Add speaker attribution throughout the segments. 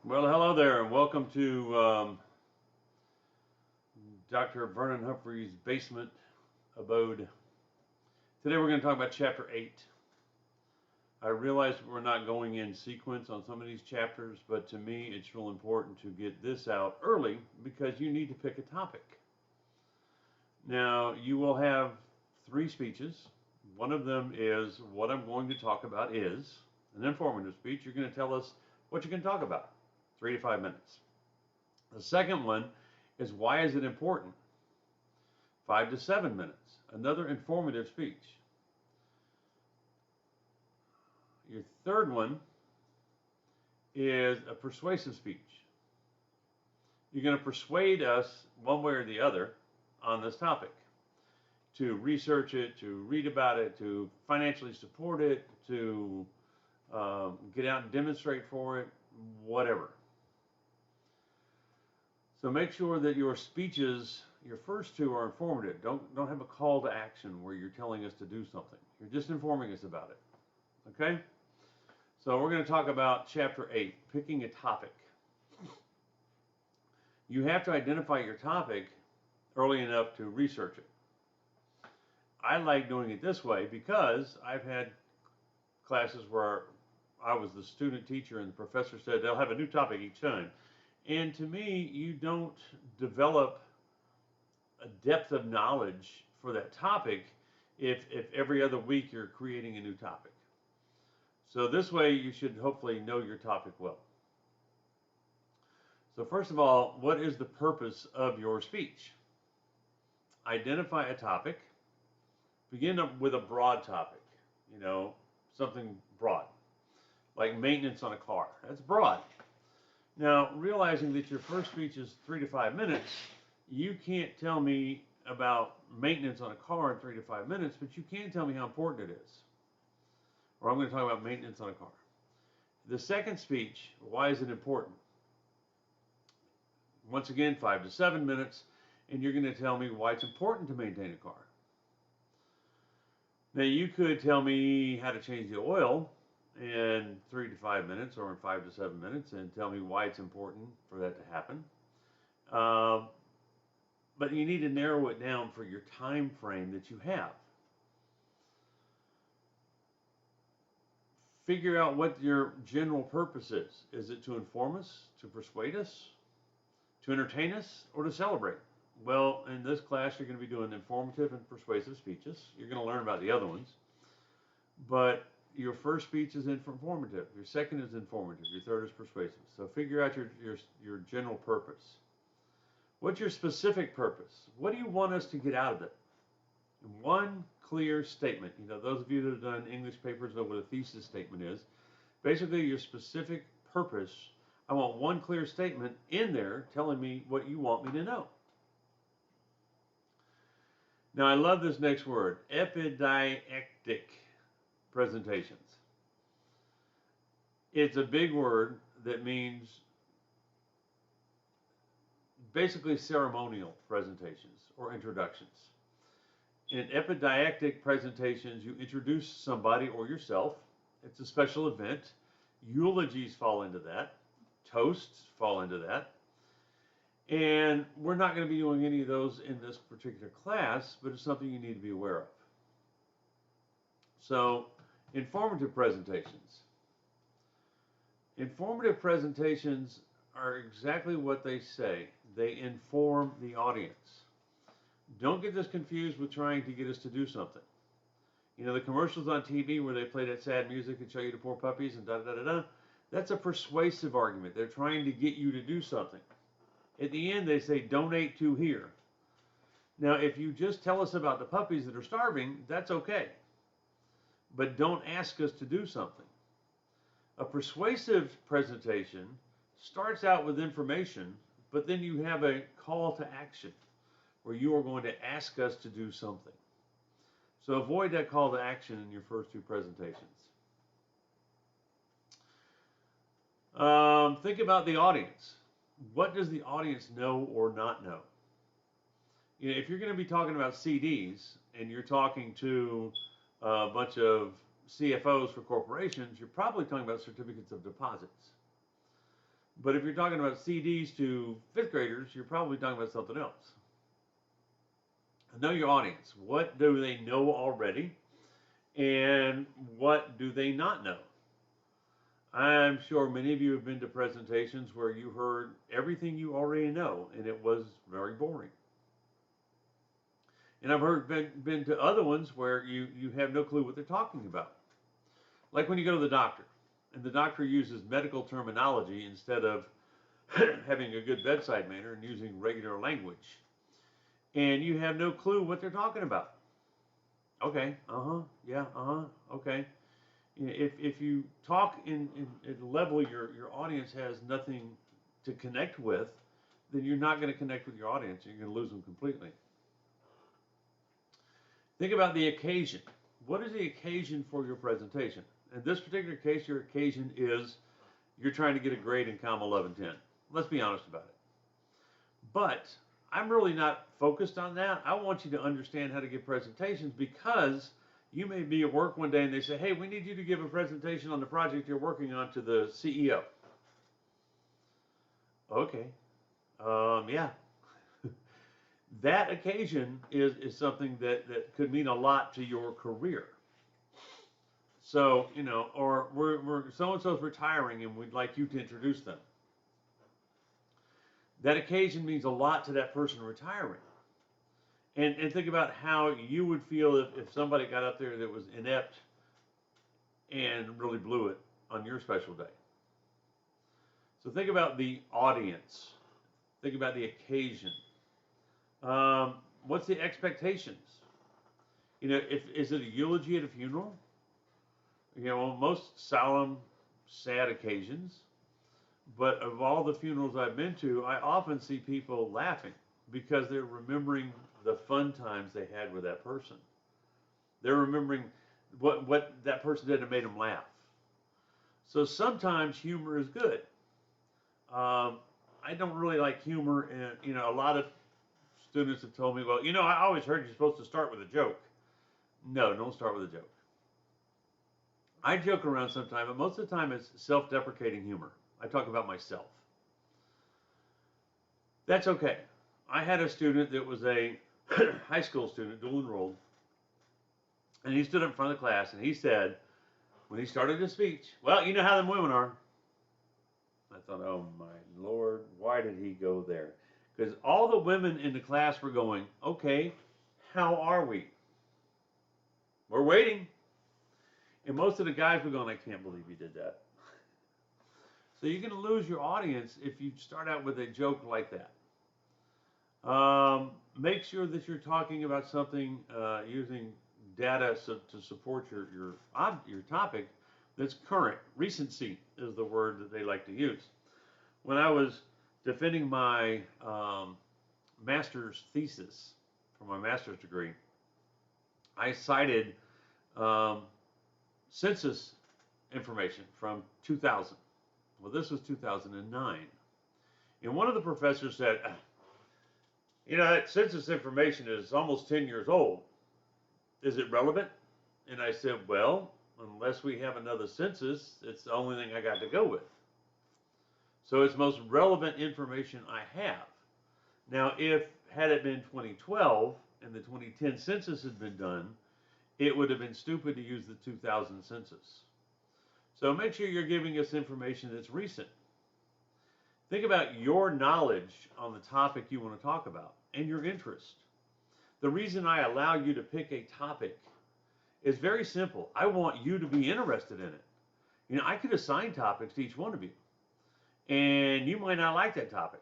Speaker 1: Well, hello there, and welcome to Dr. Vernon Humphrey's basement abode. Today we're going to talk about Chapter 8. I realize we're not going in sequence on some of these chapters, but to me it's real important to get this out early because you need to pick a topic. Now, you will have 3 speeches. One of them is what I'm going to talk about is an informative speech. You're going to tell us what you can talk about, 3 to 5 minutes. The second one is why is it important? 5 to 7 minutes, another informative speech. Your third one is a persuasive speech. You're going to persuade us one way or the other on this topic, to research it, to read about it, to financially support it, to get out and demonstrate for it, whatever. So make sure that your speeches, your first 2 are informative. Don't have a call to action where you're telling us to do something. You're just informing us about it. Okay? So we're going to talk about Chapter 8, picking a topic. You have to identify your topic early enough to research it. I like doing it this way because I've had classes where I was the student teacher and the professor said they'll have a new topic each time. And to me, you don't develop a depth of knowledge for that topic if every other week you're creating a new topic. So this way you should hopefully know your topic well. So first of all, what is the purpose of your speech? Identify a topic. Begin with a broad topic, something broad, like maintenance on a car. That's broad. Now, realizing that your first speech is 3 to 5 minutes, you can't tell me about maintenance on a car in 3 to 5 minutes, but you can tell me how important it is. Or I'm going to talk about maintenance on a car. The second speech, why is it important? Once again, 5 to 7 minutes, and you're going to tell me why it's important to maintain a car. Now, you could tell me how to change the oil in 3 to 5 minutes or in 5 to 7 minutes and tell me why it's important for that to happen. But you need to narrow it down for your time frame that you have. Figure out what your general purpose is. Is it to inform us, to persuade us, to entertain us, or to celebrate? Well, in this class, you're going to be doing informative and persuasive speeches. You're going to learn about the other ones. But your first speech is informative. Your second is informative. Your third is persuasive. So figure out your general purpose. What's your specific purpose? What do you want us to get out of it? One clear statement. Those of you that have done English papers know what a thesis statement is. Basically, your specific purpose. I want one clear statement in there telling me what you want me to know. Now, I love this next word, epididactic presentations. It's a big word that means basically ceremonial presentations or introductions. In epididactic presentations, you introduce somebody or yourself. It's a special event. Eulogies fall into that. Toasts fall into that. And we're not going to be doing any of those in this particular class, but it's something you need to be aware of. So, informative presentations. Informative presentations are exactly what they say. They inform the audience. Don't get this confused with trying to get us to do something. The commercials on TV where they play that sad music and show you the poor puppies and da-da-da-da-da, that's a persuasive argument. They're trying to get you to do something. At the end, they say, donate to here. Now, if you just tell us about the puppies that are starving, that's okay. But don't ask us to do something. A persuasive presentation starts out with information, but then you have a call to action where you are going to ask us to do something. So avoid that call to action in your first 2 presentations. Think about the audience. What does the audience know or not know? If you're going to be talking about CDs and you're talking to a bunch of CFOs for corporations, you're probably talking about certificates of deposits. But if you're talking about CDs to fifth graders, you're probably talking about something else. Know your audience. What do they know already? And what do they not know? I'm sure many of you have been to presentations where you heard everything you already know, and it was very boring. And I've been to other ones where you have no clue what they're talking about. Like when you go to the doctor, and the doctor uses medical terminology instead of having a good bedside manner and using regular language. And you have no clue what they're talking about. Okay, yeah, okay. If you talk at a level your audience has nothing to connect with, then you're not going to connect with your audience. You're going to lose them completely. Think about the occasion. What is the occasion for your presentation? In this particular case, your occasion is you're trying to get a grade in COMM 1110. Let's be honest about it. But I'm really not focused on that. I want you to understand how to give presentations, because you may be at work one day and they say, hey, we need you to give a presentation on the project you're working on to the CEO. Okay. Yeah. That occasion is something that could mean a lot to your career. So, or we're so-and-so's retiring and we'd like you to introduce them. That occasion means a lot to that person retiring. And think about how you would feel if somebody got up there that was inept and really blew it on your special day. So think about the audience. Think about the occasion. What's the expectations? Is it a eulogy at a funeral? Most solemn, sad occasions. But of all the funerals I've been to, I often see people laughing because they're remembering the fun times they had with that person. They're remembering what that person did that made them laugh. So sometimes humor is good. I don't really like humor, and a lot of students have told me, well, I always heard you're supposed to start with a joke. No, don't start with a joke. I joke around sometimes, but most of the time it's self-deprecating humor. I talk about myself. That's okay. I had a student that was a high school student, dual enrolled, and he stood up in front of the class and he said, when he started his speech, well, you know how them women are. I thought, oh my Lord, why did he go there? Because all the women in the class were going, okay, how are we? We're waiting. And most of the guys were going, I can't believe you did that. So you're going to lose your audience if you start out with a joke like that. Make sure that you're talking about something using data to support your topic that's current. Recency is the word that they like to use. When I was defending my master's thesis for my master's degree, I cited census information from 2000. Well, this was 2009. And one of the professors said, that census information is almost 10 years old. Is it relevant? And I said, well, unless we have another census, it's the only thing I got to go with. So it's most relevant information I have. Now, had it been 2012 and the 2010 census had been done, it would have been stupid to use the 2000 census. So make sure you're giving us information that's recent. Think about your knowledge on the topic you want to talk about and your interest. The reason I allow you to pick a topic is very simple. I want you to be interested in it. I could assign topics to each one of you, and you might not like that topic.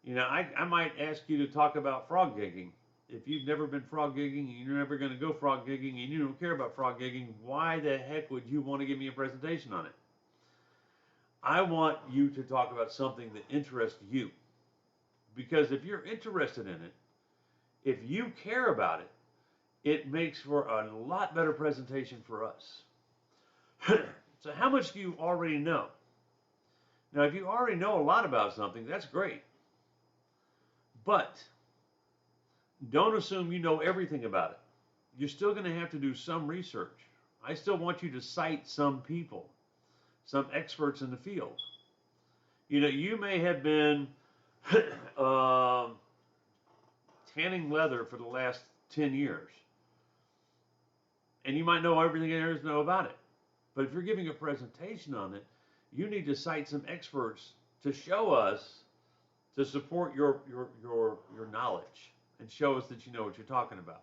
Speaker 1: I might ask you to talk about frog gigging. If you've never been frog gigging and you're never going to go frog gigging and you don't care about frog gigging, why the heck would you want to give me a presentation on it? I want you to talk about something that interests you. Because if you're interested in it, if you care about it, it makes for a lot better presentation for us. So how much do you already know? Now, if you already know a lot about something, that's great. But don't assume you know everything about it. You're still going to have to do some research. I still want you to cite some people, some experts in the field. You know, you may have been um tanning leather for the last 10 years, and you might know everything there is to know about it. But if you're giving a presentation on it, you need to cite some experts to show us, to support your knowledge and show us that you know what you're talking about.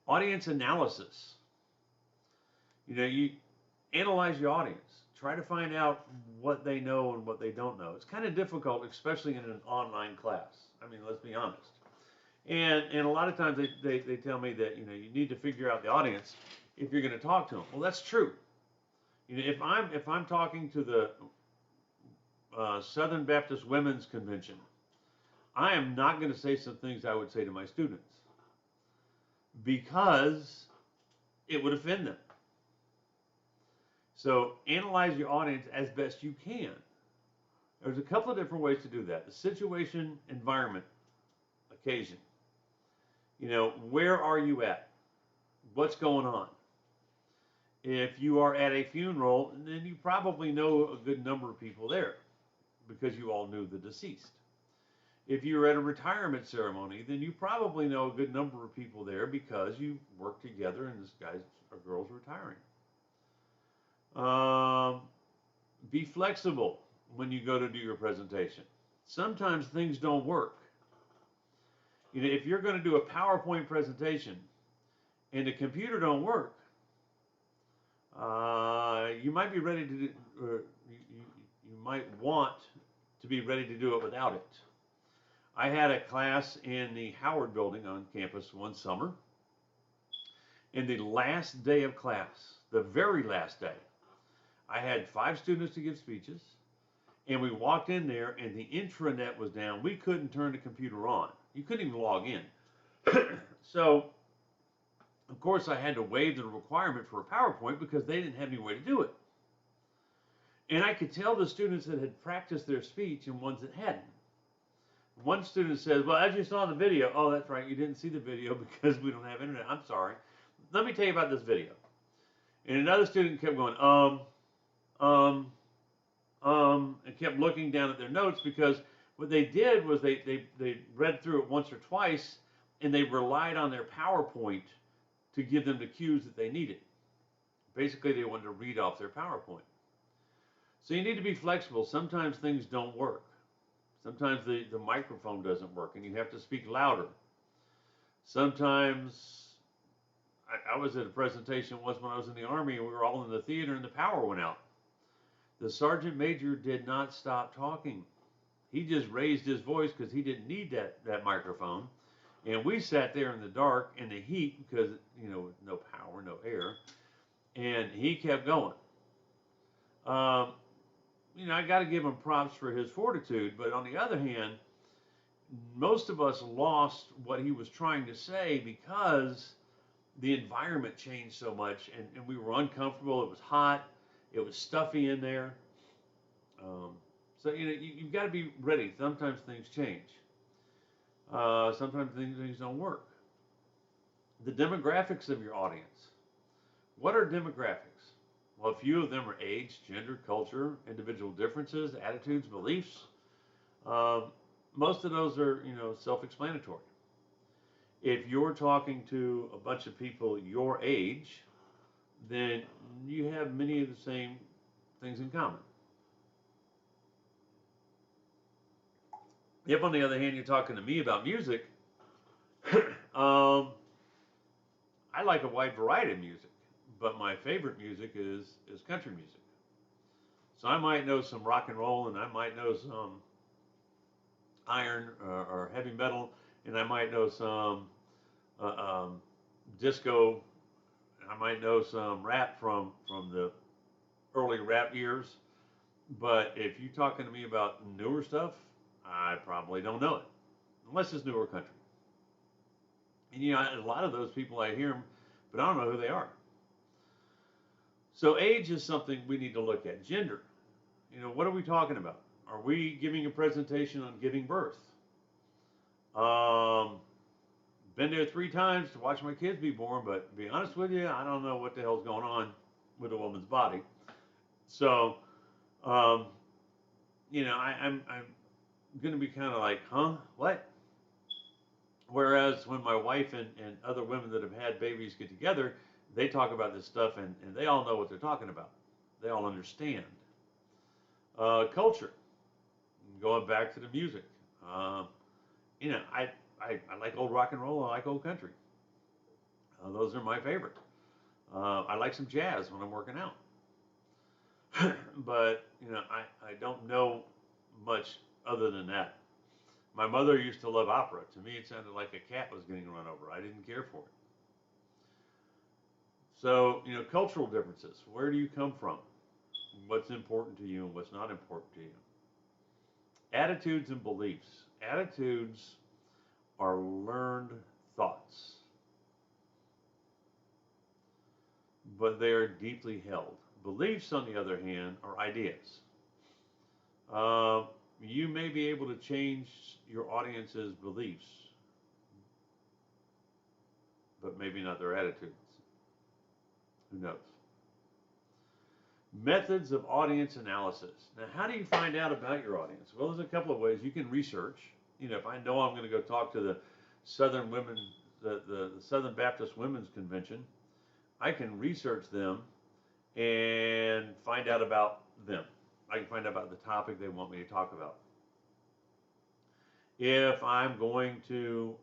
Speaker 1: Audience analysis. You know, you analyze your audience. Try to find out what they know and what they don't know. It's kind of difficult, especially in an online class. I mean, let's be honest. And a lot of times they tell me that, you know, you need to figure out the audience if you're going to talk to them. Well, that's true. You know, if I'm talking to the Southern Baptist Women's Convention, I am not going to say some things I would say to my students because it would offend them. So analyze your audience as best you can. There's a couple of different ways to do that. The situation, environment, occasion. You know, where are you at? What's going on? If you are at a funeral, then you probably know a good number of people there because you all knew the deceased. If you're at a retirement ceremony, then you probably know a good number of people there because you work together and this guy's or girl's retiring. Be flexible when you go to do your presentation. Sometimes things don't work. You know, if you're going to do a PowerPoint presentation and the computer don't work, you might be ready to do, you might want to be ready to do it without it. I had a class in the Howard building on campus one summer, and the last day of class, the very last day, I had 5 students to give speeches, and we walked in there and the intranet was down. We couldn't turn the computer on. You couldn't even log in. So, of course, I had to waive the requirement for a PowerPoint because they didn't have any way to do it. And I could tell the students that had practiced their speech and ones that hadn't. One student says, well, as you saw in the video, oh, that's right, you didn't see the video because we don't have internet. I'm sorry. Let me tell you about this video. And another student kept going, and kept looking down at their notes because what they did was they read through it once or twice and they relied on their PowerPoint to give them the cues that they needed. Basically, they wanted to read off their PowerPoint. So you need to be flexible. Sometimes things don't work. Sometimes the microphone doesn't work and you have to speak louder. Sometimes, I was at a presentation once when I was in the Army and we were all in the theater and the power went out. The sergeant major did not stop talking. He just raised his voice because he didn't need that microphone. And we sat there in the dark in the heat because, you know, no power, no air. And he kept going. You know, I got to give him props for his fortitude. But on the other hand, most of us lost what he was trying to say because the environment changed so much and we were uncomfortable. It was hot. It was stuffy in there. So, you know, you've got to be ready. Sometimes things change. Sometimes things don't work. The demographics of your audience. What are demographics? Well, a few of them are age, gender, culture, individual differences, attitudes, beliefs. Most of those are, you know, self-explanatory. If you're talking to a bunch of people your age, then you have many of the same things in common. If, on the other hand, you're talking to me about music, I like a wide variety of music, but my favorite music is country music. So I might know some rock and roll, and I might know some iron or heavy metal, and I might know some disco. I might know some rap from the early rap years, but if you're talking to me about newer stuff, I probably don't know it, unless it's newer country. And you know, a lot of those people I hear them, but I don't know who they are. So age is something we need to look at. Gender, you know, what are we talking about? Are we giving a presentation on giving birth? Been there 3 times to watch my kids be born, but to be honest with you, I don't know what the hell's going on with a woman's body. So Um, I'm going to be kind of like, huh, what? Whereas when my wife and other women that have had babies get together, they talk about this stuff and they all know what they're talking about. They all understand. Culture, going back to the music. Uh, I like old rock and roll. I like old country. Those are my favorite. I like some jazz when I'm working out. But, I don't know much other than that. My mother used to love opera. To me, it sounded like a cat was getting run over. I didn't care for it. So, cultural differences. Where do you come from? What's important to you and what's not important to you? Attitudes and beliefs. Attitudes are learned thoughts, but they are deeply held. Beliefs, on the other hand, are ideas. Uh, you may be able to change your audience's beliefs, but maybe not their attitudes. Who knows? Methods of audience analysis. Now, how do you find out about your audience? Well, there's a couple of ways. You can research. If I know I'm going to go talk to the Southern Women, the Southern Baptist Women's Convention, I can research them and find out about them. I can find out about the topic they want me to talk about. If I'm going to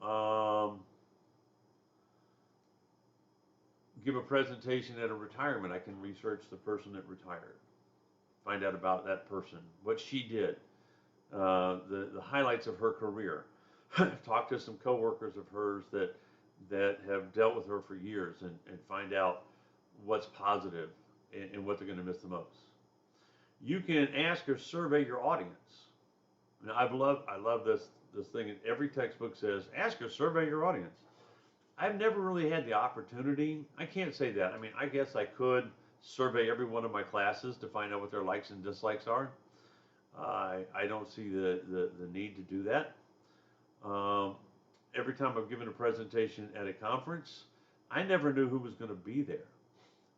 Speaker 1: give a presentation at a retirement, I can research the person that retired, find out about that person, what she did, the highlights of her career. Talk to some coworkers of hers that have dealt with her for years and find out what's positive and what they're going to miss the most. You can ask or survey your audience. Now, I love this thing. Every textbook says, ask or survey your audience. I've never really had the opportunity. I can't say that. I mean, I guess I could survey every one of my classes to find out what their likes and dislikes are. I don't see the need to do that. Every time I've given a presentation at a conference, I never knew who was going to be there.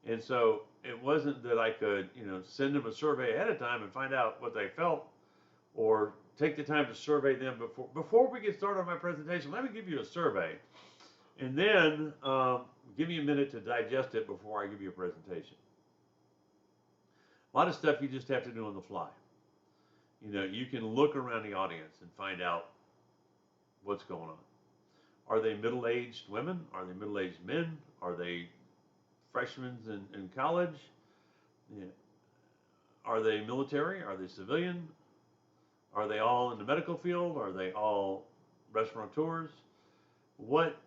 Speaker 1: And so it wasn't that I could, send them a survey ahead of time and find out what they felt, or take the time to survey them before we get started on my presentation. Let me give you a survey, and then give me a minute to digest it before I give you a presentation. A lot of stuff you just have to do on the fly. You can look around the audience and find out what's going on. Are they middle-aged women? Are they middle-aged men? Are they freshmen in college? Yeah. Are they military? Are they civilian? Are they all in the medical field? Are they all restaurateurs? What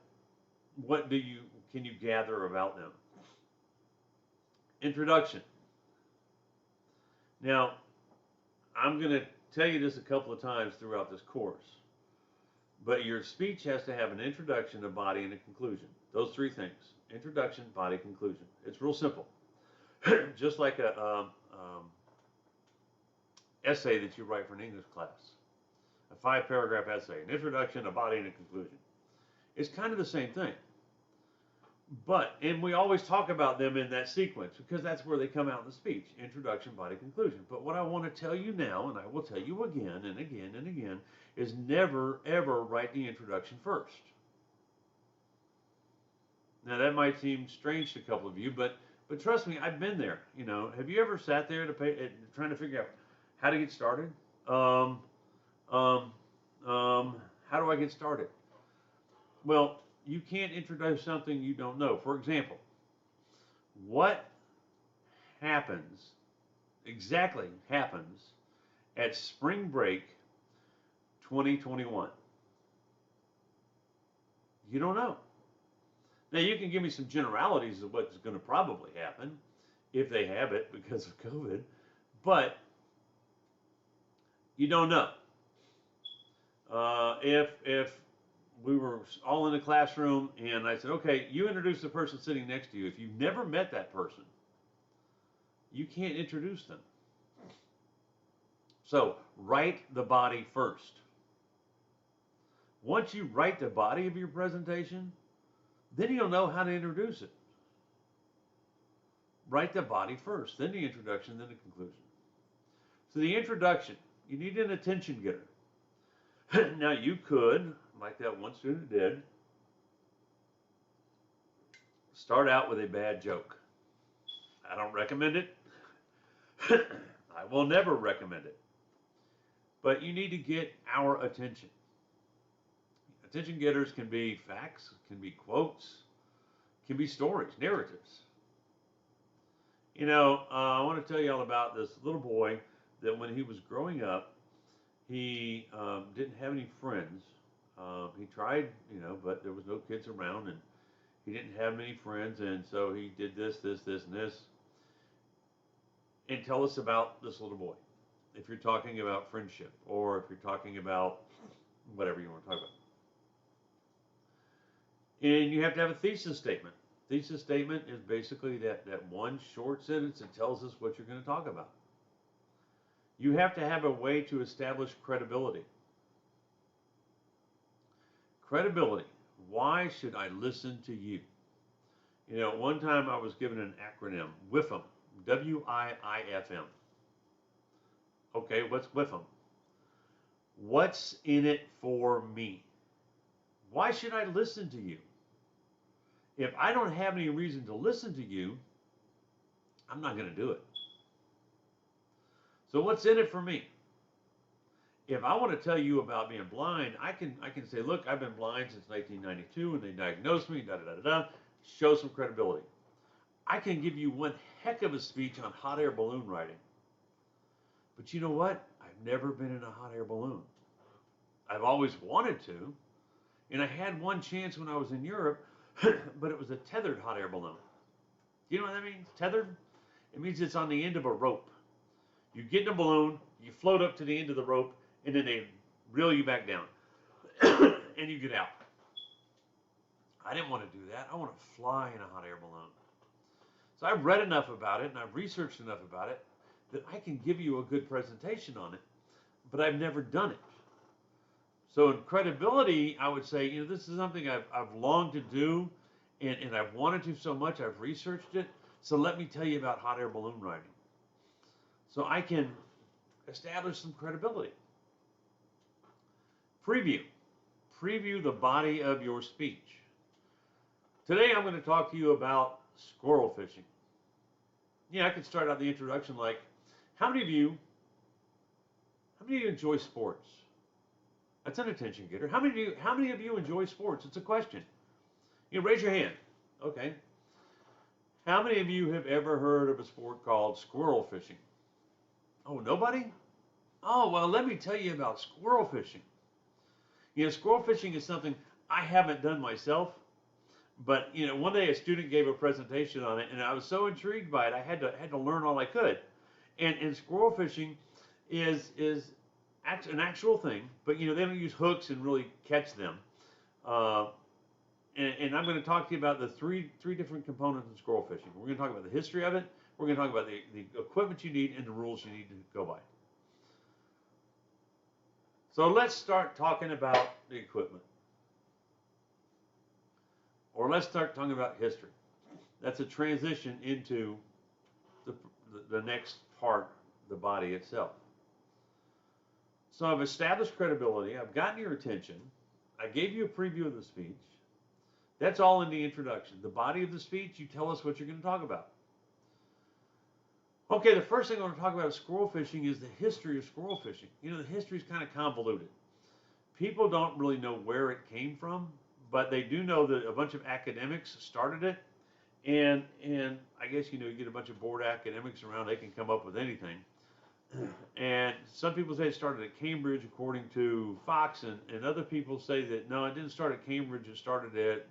Speaker 1: can you gather about them? Introduction. Now, I'm going to tell you this a couple of times throughout this course, but your speech has to have an introduction, a body, and a conclusion. Those three things: introduction, body, conclusion. It's real simple. Just like a essay that you write for an English class, a 5-paragraph essay, an introduction, a body, and a conclusion. It's kind of the same thing. And we always talk about them in that sequence because that's where they come out in the speech: introduction, body, conclusion. But what I want to tell you now, and I will tell you again and again and again, is never, ever write the introduction first. Now, that might seem strange to a couple of you, but trust me, I've been there. Have you ever sat there trying to figure out how to get started? How do I get started? Well, you can't introduce something you don't know. For example, what exactly happens at spring break 2021? You don't know. Now, you can give me some generalities of what's going to probably happen if they have it because of COVID, but you don't know. If we were all in a classroom and I said, okay, you introduce the person sitting next to you. If you've never met that person, you can't introduce them. So write the body first. Once you write the body of your presentation, then you'll know how to introduce it. Write the body first, then the introduction, then the conclusion. So the introduction, you need an attention getter. Now you could, like that one student did, start out with a bad joke. I don't recommend it. I will never recommend it. But you need to get our attention. Attention getters can be facts, can be quotes, can be stories, narratives. You know, I want to tell you all about this little boy that when he was growing up, he didn't have any friends. He tried, you know, but there was no kids around, and he didn't have many friends, and so he did this, this, this, and this. And tell us about this little boy. If you're talking about friendship, or if you're talking about whatever you want to talk about. And you have to have a thesis statement. Thesis statement is basically that one short sentence that tells us what you're going to talk about. You have to have a way to establish credibility. Credibility. Why should I listen to you? You know, one time I was given an acronym, WIFM, W-I-I-F-M. Okay, what's WIFM? What's in it for me? Why should I listen to you? If I don't have any reason to listen to you, I'm not going to do it. So what's in it for me? If I want to tell you about being blind, I can say, look, I've been blind since 1992, and they diagnosed me, show some credibility. I can give you one heck of a speech on hot air balloon riding. But you know what? I've never been in a hot air balloon. I've always wanted to, and I had one chance when I was in Europe, but it was a tethered hot air balloon. You know what that means? Tethered? It means it's on the end of a rope. You get in a balloon, you float up to the end of the rope, and then they reel you back down, and you get out. I didn't want to do that. I want to fly in a hot air balloon. So I've read enough about it, and I've researched enough about it, that I can give you a good presentation on it, but I've never done it. So in credibility, I would say, you know, this is something I've longed to do, and I've wanted to so much, I've researched it, so let me tell you about hot air balloon riding. So I can establish some credibility. Preview. Preview the body of your speech. Today I'm going to talk to you about squirrel fishing. Yeah, I could start out the introduction like, how many of you enjoy sports? That's an attention getter. How many of you enjoy sports? It's a question. You know, raise your hand. Okay. How many of you have ever heard of a sport called squirrel fishing? Oh, nobody? Oh, well, let me tell you about squirrel fishing. You know, squirrel fishing is something I haven't done myself, but you know, one day a student gave a presentation on it, and I was so intrigued by it, I had to learn all I could. And squirrel fishing is an actual thing, but you know, they don't use hooks and really catch them. And I'm going to talk to you about the three different components of squirrel fishing. We're going to talk about the history of it. We're going to talk about the equipment you need and the rules you need to go by. So let's start talking about the equipment. Or let's start talking about history. That's a transition into the next part, the body itself. So I've established credibility. I've gotten your attention. I gave you a preview of the speech. That's all in the introduction. The body of the speech, you tell us what you're going to talk about. Okay, the first thing I want to talk about squirrel fishing is the history of squirrel fishing. You know, the history is kind of convoluted. People don't really know where it came from, but they do know that a bunch of academics started it. And I guess, you know, you get a bunch of bored academics around, they can come up with anything. And some people say it started at Cambridge, according to Fox, and other people say that, no, it didn't start at Cambridge, it started at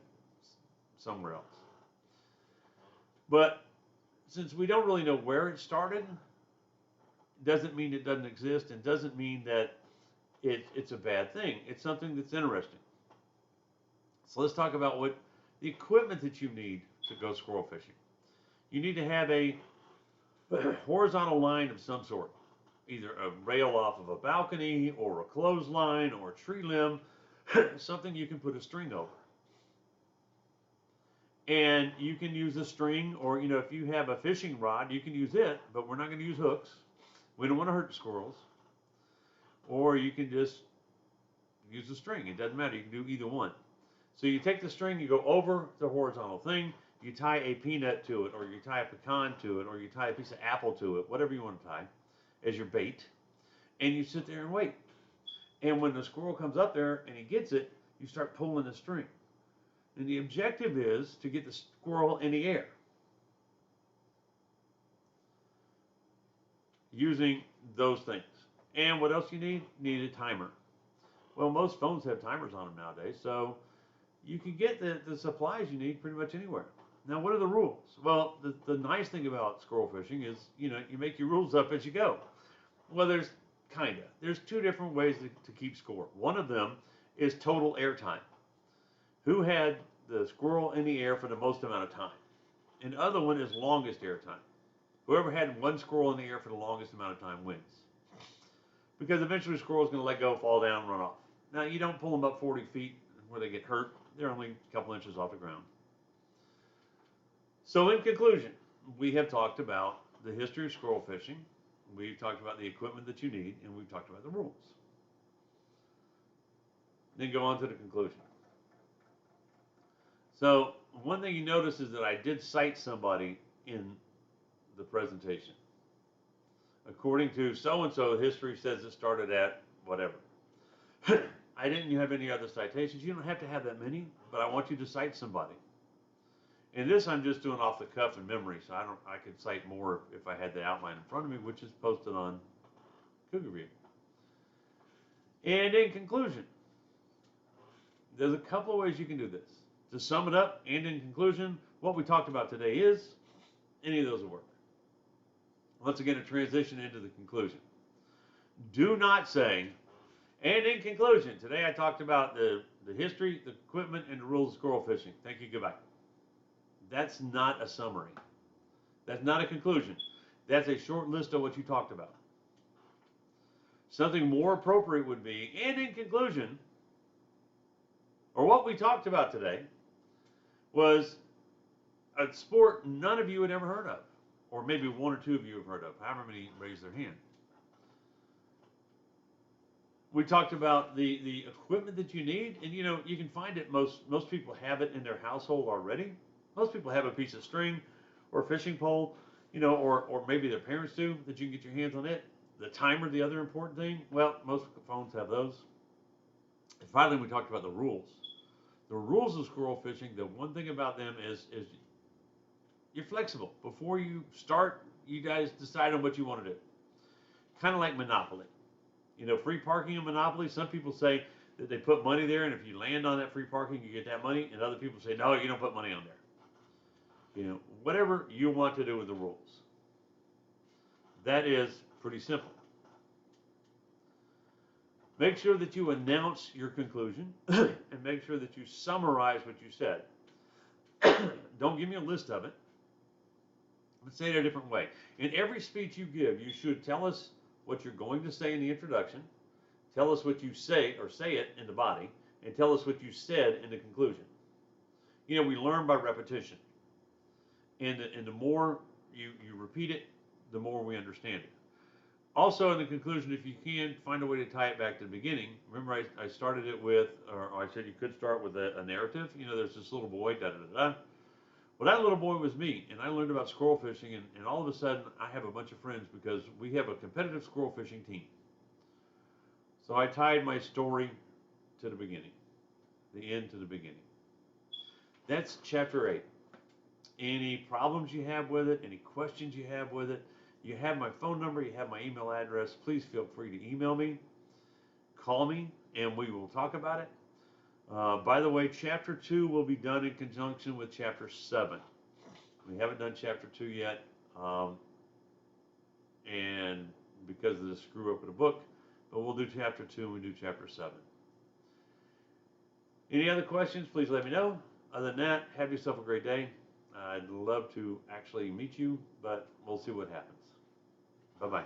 Speaker 1: somewhere else. But since we don't really know where it started, doesn't mean it doesn't exist, and doesn't mean that it's a bad thing. It's something that's interesting. So let's talk about what the equipment that you need to go squirrel fishing. You need to have a horizontal line of some sort, either a rail off of a balcony or a clothesline or a tree limb, something you can put a string over. And you can use a string, or you know, if you have a fishing rod, you can use it, but we're not going to use hooks. We don't want to hurt the squirrels. Or you can just use the string. It doesn't matter. You can do either one. So you take the string, you go over the horizontal thing, you tie a peanut to it, or you tie a pecan to it, or you tie a piece of apple to it, whatever you want to tie, as your bait, and you sit there and wait. And when the squirrel comes up there and he gets it, you start pulling the string. And the objective is to get the squirrel in the air using those things. And what else you need? You need a timer. Well, most phones have timers on them nowadays, so you can get the supplies you need pretty much anywhere. Now, what are the rules? Well, the nice thing about squirrel fishing is, you make your rules up as you go. Well, there's two different ways to keep score. One of them is total air time. Who had the squirrel in the air for the most amount of time? And the other one is longest air time. Whoever had one squirrel in the air for the longest amount of time wins. Because eventually the squirrel is going to let go, fall down, run off. Now, you don't pull them up 40 feet where they get hurt. They're only a couple inches off the ground. So in conclusion, we have talked about the history of squirrel fishing. We've talked about the equipment that you need, and we've talked about the rules. Then go on to the conclusion. So one thing you notice is that I did cite somebody in the presentation. According to so-and-so, history says it started at whatever. I didn't have any other citations. You don't have to have that many, but I want you to cite somebody. And this I'm just doing off the cuff and memory, so I could cite more if I had the outline in front of me, which is posted on Cougar View. And in conclusion, there's a couple of ways you can do this. To sum it up, and in conclusion, what we talked about today is any of those will work. Once again, a transition into the conclusion. Do not say, and in conclusion, today I talked about the history, the equipment, and the rules of squirrel fishing. Thank you, goodbye. That's not a summary. That's not a conclusion. That's a short list of what you talked about. Something more appropriate would be, and in conclusion, or what we talked about today, was a sport none of you had ever heard of. Or maybe one or two of you have heard of, however many raised their hand. We talked about the equipment that you need, and you can find it, most people have it in their household already. Most people have a piece of string or a fishing pole, or maybe their parents do, that you can get your hands on it. The timer, the other important thing, well, most phones have those. And finally, we talked about the rules. The rules of squirrel fishing, the one thing about them is you're flexible. Before you start, you guys decide on what you want to do. Kind of like Monopoly. Free parking in Monopoly, some people say that they put money there, and if you land on that free parking, you get that money. And other people say, no, you don't put money on there. Whatever you want to do with the rules. That is pretty simple. Make sure that you announce your conclusion, and make sure that you summarize what you said. Don't give me a list of it. Let's say it a different way. In every speech you give, you should tell us what you're going to say in the introduction, tell us what you say, or say it in the body, and tell us what you said in the conclusion. We learn by repetition. And the more you repeat it, the more we understand it. Also, in the conclusion, if you can, find a way to tie it back to the beginning. Remember, I started it with, or I said you could start with a narrative. There's this little boy, da-da-da-da. Well, that little boy was me, and I learned about squirrel fishing, and all of a sudden, I have a bunch of friends because we have a competitive squirrel fishing team. So I tied my story to the beginning, the end to the beginning. That's chapter 8. Any problems you have with it, any questions you have with it, you have my phone number, you have my email address. Please feel free to email me, call me, and we will talk about it. By the way, Chapter 2 will be done in conjunction with Chapter 7. We haven't done Chapter 2 yet, and because of the screw up of the book, but we'll do Chapter 2 and we do Chapter 7. Any other questions, please let me know. Other than that, have yourself a great day. I'd love to actually meet you, but we'll see what happens. Bye-bye.